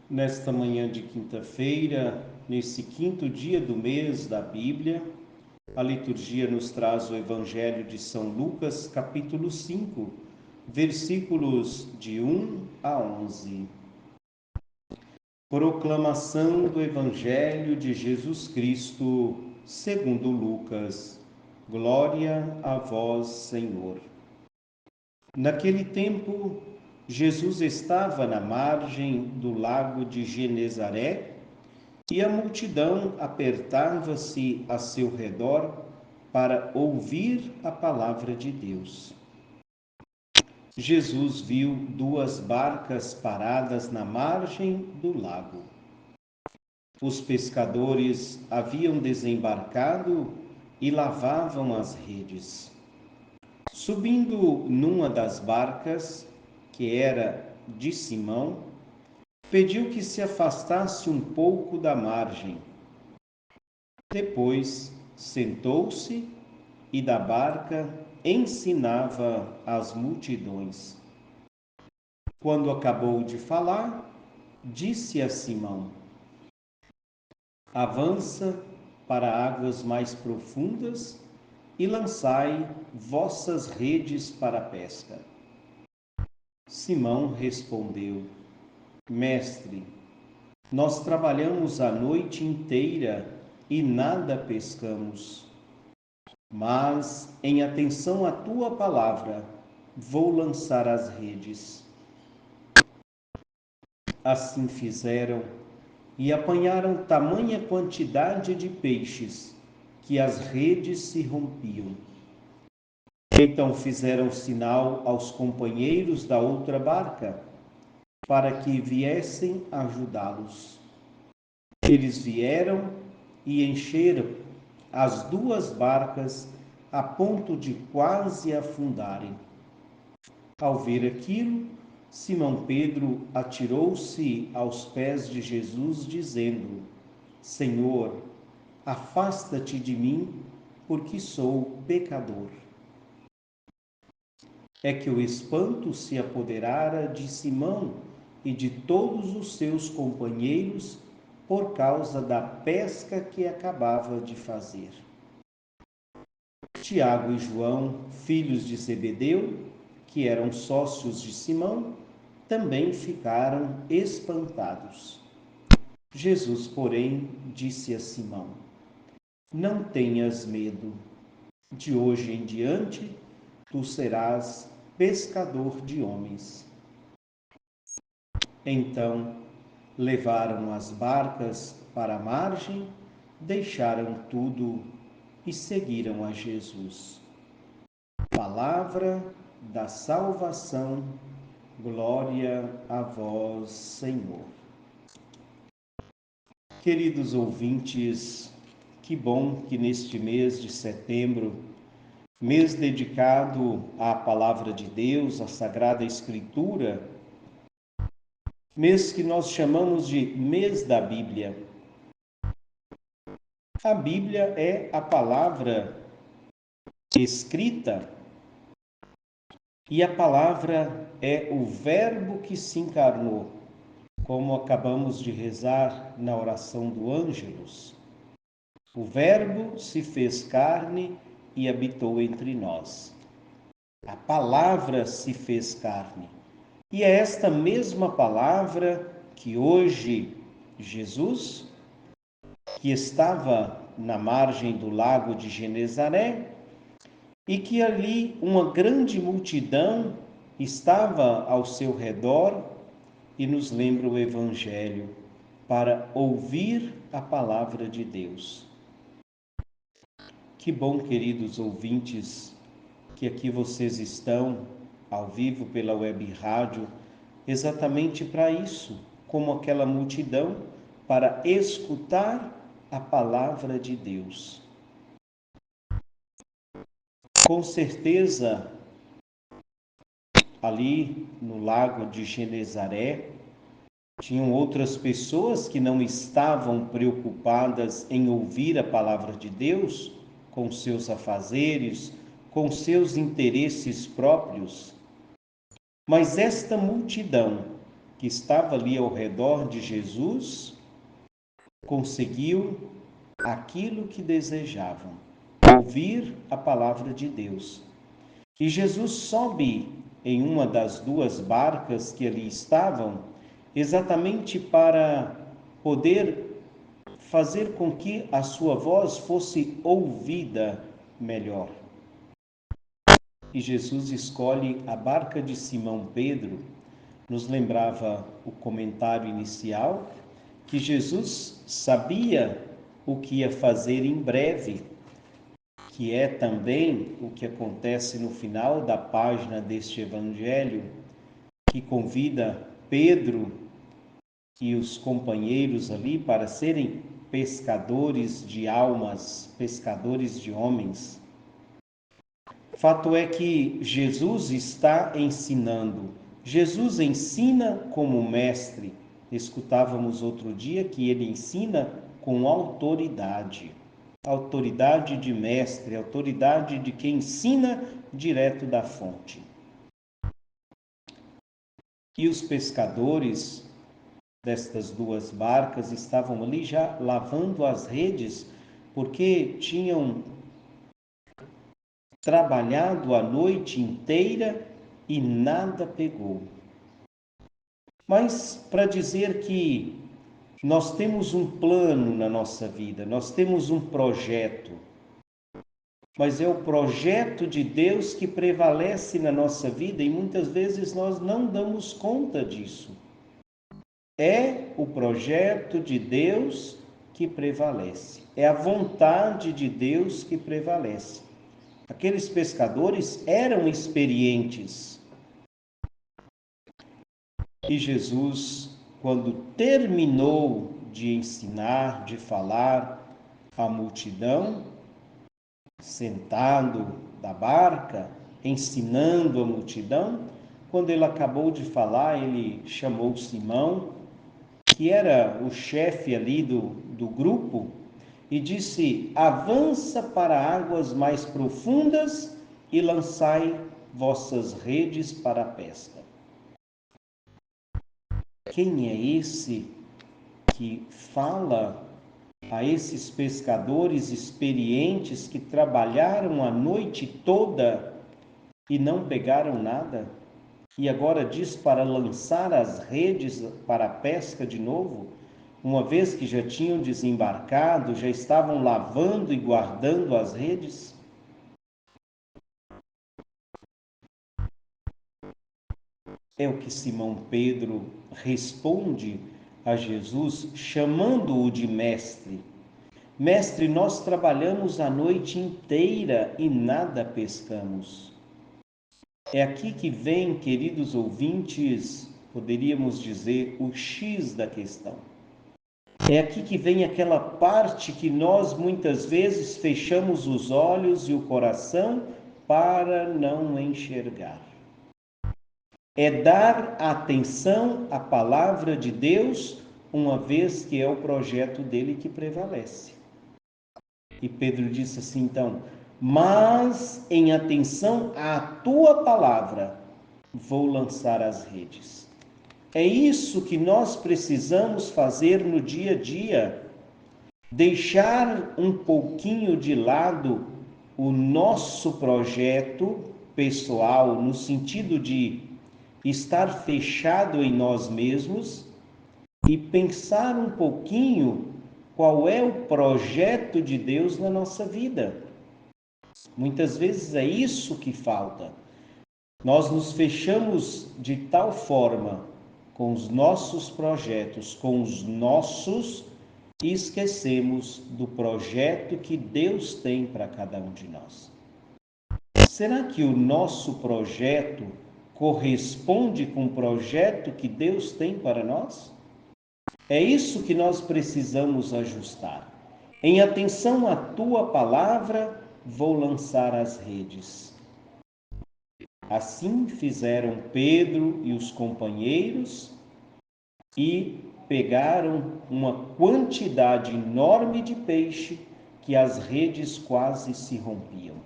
Nesta manhã de quinta-feira, nesse quinto dia do mês da Bíblia, a liturgia nos traz o Evangelho de São Lucas, capítulo 5, versículos de 1 a 11. Proclamação do Evangelho de Jesus Cristo, segundo Lucas. Glória a vós, Senhor. Naquele tempo, Jesus estava na margem do lago de Genezaré e a multidão apertava-se a seu redor para ouvir a palavra de Deus. Jesus viu duas barcas paradas na margem do lago. Os pescadores haviam desembarcado e lavavam as redes. Subindo numa das barcas, que era de Simão, pediu que se afastasse um pouco da margem. Depois sentou-se e da barca ensinava as multidões. Quando acabou de falar, disse a Simão: Avança para águas mais profundas e lançai vossas redes para a pesca. Simão respondeu: Mestre, nós trabalhamos a noite inteira e nada pescamos. Mas, em atenção à tua palavra, vou lançar as redes. Assim fizeram e apanharam tamanha quantidade de peixes que as redes se rompiam. Então fizeram sinal aos companheiros da outra barca para que viessem ajudá-los. Eles vieram e encheram as duas barcas a ponto de quase afundarem. Ao ver aquilo, Simão Pedro atirou-se aos pés de Jesus, dizendo: Senhor, afasta-te de mim, porque sou pecador. É que o espanto se apoderara de Simão e de todos os seus companheiros por causa da pesca que acabava de fazer. Tiago e João, filhos de Zebedeu, que eram sócios de Simão, também ficaram espantados. Jesus, porém, disse a Simão: Não tenhas medo. De hoje em diante, tu serás pescador de homens. Então, levaram as barcas para a margem, deixaram tudo e seguiram a Jesus. Palavra da salvação, glória a vós, Senhor. Queridos ouvintes, que bom que neste mês de setembro, mês dedicado à palavra de Deus, à Sagrada Escritura, mês que nós chamamos de mês da Bíblia. A Bíblia é a palavra escrita e a palavra é o Verbo que se encarnou, como acabamos de rezar na oração do Ângelus. O Verbo se fez carne e habitou entre nós. A palavra se fez carne. E é esta mesma palavra que hoje Jesus, que estava na margem do lago de Genezaré, e que ali uma grande multidão estava ao seu redor e nos lembra o Evangelho para ouvir a palavra de Deus. Que bom, queridos ouvintes, que aqui vocês estão ao vivo pela web rádio, exatamente para isso, como aquela multidão, para escutar a palavra de Deus. Com certeza, ali no lago de Genezaré, tinham outras pessoas que não estavam preocupadas em ouvir a palavra de Deus, com seus afazeres, com seus interesses próprios. Mas esta multidão que estava ali ao redor de Jesus conseguiu aquilo que desejavam, ouvir a palavra de Deus. E Jesus sobe em uma das duas barcas que ali estavam, exatamente para poder fazer com que a sua voz fosse ouvida melhor. E Jesus escolhe a barca de Simão Pedro. Nos lembrava o comentário inicial que Jesus sabia o que ia fazer em breve, que é também o que acontece no final da página deste evangelho, que convida Pedro e os companheiros ali para serem pescadores de almas, pescadores de homens. Fato é que Jesus está ensinando. Jesus ensina como mestre. Escutávamos outro dia que ele ensina com autoridade. Autoridade de mestre, autoridade de quem ensina direto da fonte. E os pescadores destas duas barcas estavam ali já lavando as redes, porque tinham trabalhado a noite inteira e nada pegou. Mas para dizer que nós temos um plano na nossa vida, nós temos um projeto, mas é o projeto de Deus que prevalece na nossa vida e muitas vezes nós não damos conta disso. É o projeto de Deus que prevalece, é a vontade de Deus que prevalece. Aqueles pescadores eram experientes. E Jesus, quando terminou de ensinar, de falar à multidão, sentado da barca, ensinando a multidão, quando ele acabou de falar, ele chamou Simão, que era o chefe ali do grupo, e disse: avança para águas mais profundas e lançai vossas redes para a pesca. Quem é esse que fala a esses pescadores experientes que trabalharam a noite toda e não pegaram nada? E agora diz para lançar as redes para a pesca de novo? Uma vez que já tinham desembarcado, já estavam lavando e guardando as redes? É o que Simão Pedro responde a Jesus, chamando-o de mestre. Mestre, nós trabalhamos a noite inteira e nada pescamos. É aqui que vem, queridos ouvintes, poderíamos dizer, o X da questão. É aqui que vem aquela parte que nós muitas vezes fechamos os olhos e o coração para não enxergar. É dar atenção à palavra de Deus, uma vez que é o projeto dele que prevalece. E Pedro disse assim, então, mas em atenção à tua palavra, vou lançar as redes. É isso que nós precisamos fazer no dia a dia. Deixar um pouquinho de lado o nosso projeto pessoal, no sentido de estar fechado em nós mesmos e pensar um pouquinho qual é o projeto de Deus na nossa vida. Muitas vezes é isso que falta. Nós nos fechamos de tal forma com os nossos projetos, com os nossos, e esquecemos do projeto que Deus tem para cada um de nós. Será que o nosso projeto corresponde com o projeto que Deus tem para nós? É isso que nós precisamos ajustar. Em atenção à tua palavra, vou lançar as redes. Assim fizeram Pedro e os companheiros e pegaram uma quantidade enorme de peixe que as redes quase se rompiam.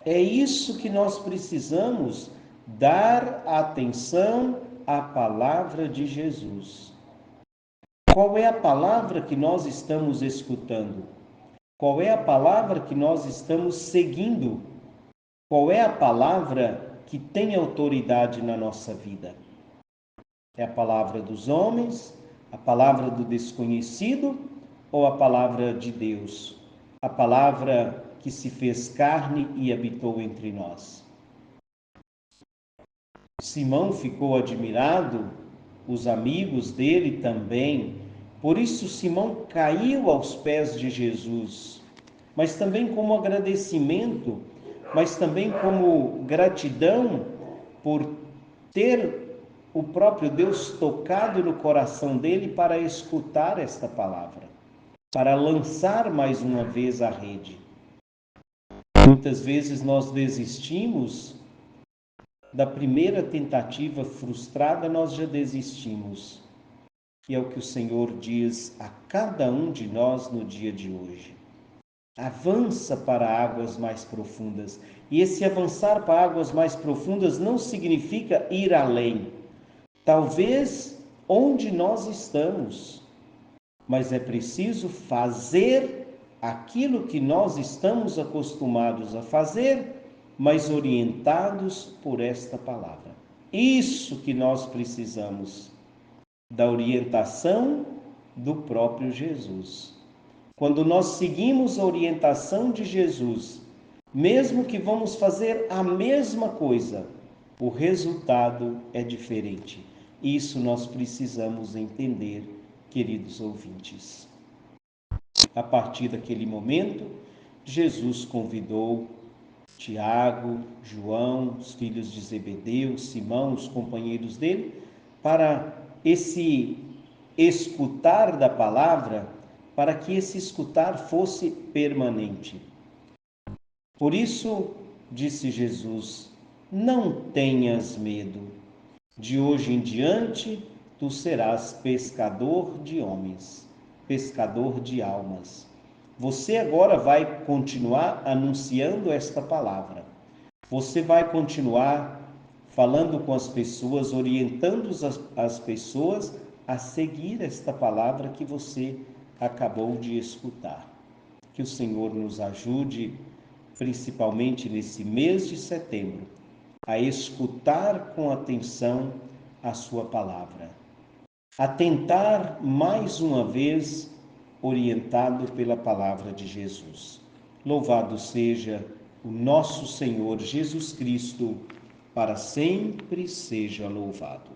É isso que nós precisamos, dar atenção a palavra de Jesus. Qual é a palavra que nós estamos escutando? Qual é a palavra que nós estamos seguindo? Qual é a palavra que tem autoridade na nossa vida? É a palavra dos homens, a palavra do desconhecido ou a palavra de Deus? A palavra que se fez carne e habitou entre nós. Simão ficou admirado, os amigos dele também. Por isso Simão caiu aos pés de Jesus, mas também como agradecimento, mas também como gratidão por ter o próprio Deus tocado no coração dele para escutar esta palavra, para lançar mais uma vez a rede. Muitas vezes nós desistimos da primeira tentativa frustrada, nós já desistimos. E é o que o Senhor diz a cada um de nós no dia de hoje. Avança para águas mais profundas. E esse avançar para águas mais profundas não significa ir além. Talvez onde nós estamos, mas é preciso fazer aquilo que nós estamos acostumados a fazer, mas orientados por esta palavra. Isso que nós precisamos, da orientação do próprio Jesus. Quando nós seguimos a orientação de Jesus, mesmo que vamos fazer a mesma coisa, o resultado é diferente. Isso nós precisamos entender, queridos ouvintes. A partir daquele momento, Jesus convidou Tiago, João, os filhos de Zebedeu, Simão, os companheiros dele, para esse escutar da palavra, para que esse escutar fosse permanente. Por isso, disse Jesus, não tenhas medo. De hoje em diante, tu serás pescador de homens, pescador de almas. Você agora vai continuar anunciando esta palavra. Você vai continuar falando com as pessoas, orientando as pessoas a seguir esta palavra que você acabou de escutar. Que o Senhor nos ajude, principalmente nesse mês de setembro, a escutar com atenção a sua palavra, a tentar mais uma vez orientado pela palavra de Jesus. Louvado seja o nosso Senhor Jesus Cristo, para sempre seja louvado.